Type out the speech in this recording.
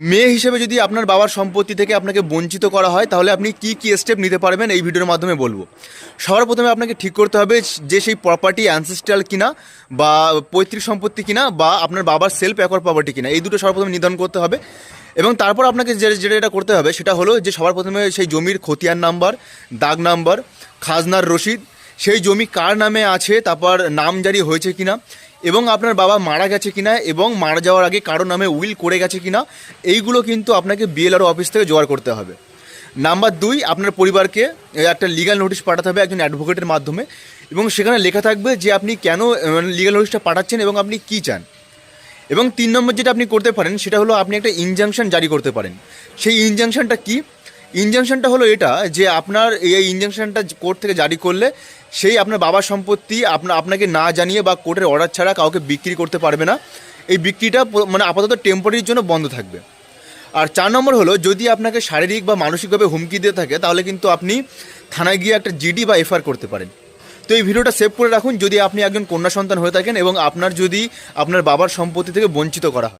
মেয়ে হিসেবে যদি আপনার বাবার সম্পত্তি থেকে আপনাকে বঞ্চিত করা হয় তাহলে আপনি কি কি স্টেপ নিতে পারবেন এই ভিডিওর মাধ্যমে বলবো। সবার প্রথমে আপনাকে ঠিক করতে হবে যে সেই প্রপার্টি অ্যানসেস্ট্রাল কিনা বা পৈতৃক সম্পত্তি কিনা বা আপনার বাবার সেলফ অ্যাকোয়ার্ড প্রপার্টি কিনা, এই দুটো সবার প্রথমে নির্ধারণ করতে হবে। এবং তারপর আপনাকে যেটা করতে হবে সেটা হলো যে সবার প্রথমে সেই জমির খতিয়ান নাম্বার, দাগ নাম্বার, খাজনার রসিদ, সেই জমি কার নামে আছে, তারপর নামজারি হয়েছে কিনা, এবং আপনার বাবা মারা গেছে কিনা এবং মারা যাওয়ার আগে কারো নামে উইল করে গেছে কিনা, এইগুলো কিন্তু আপনাকে বিএলআরও অফিস থেকে জোগাড় করতে হবে। নাম্বার 2, আপনার পরিবারকে একটা লিগ্যাল নোটিশ পাঠাতে হবে একজন অ্যাডভোকেটের মাধ্যমে, এবং সেখানে লেখা থাকবে যে আপনি কেন লিগ্যাল নোটিশটা পাঠাচ্ছেন এবং আপনি কী চান। এবং 3 নম্বর যেটা আপনি করতে পারেন সেটা হলো আপনি একটা ইনজাংশন জারি করতে পারেন। সেই ইনজাংশনটা কি? ইনজাংশনটা হলো এটা যে আপনার এই ইনজাংশনটা কোর্ট থেকে জারি করলে সেই আপনার বাবার সম্পত্তি আপনাকে না জানিয়ে বা কোর্টের অর্ডার ছাড়া কাউকে বিক্রি করতে পারবে না। এই বিক্রিটা মানে আপাতত টেম্পোরারির জন্য বন্ধ থাকবে। আর 4 নম্বর হলো যদি আপনাকে শারীরিক বা মানসিকভাবে হুমকি দিয়ে থাকে তাহলে কিন্তু আপনি থানায় গিয়ে একটা জিডি বা এফআইআর করতে পারেন। তো এই ভিডিওটা সেভ করে রাখুন যদি আপনি একজন কন্যা সন্তান হয়ে থাকেন এবং আপনার যদি আপনার বাবার সম্পত্তি থেকে বঞ্চিত করা হয়।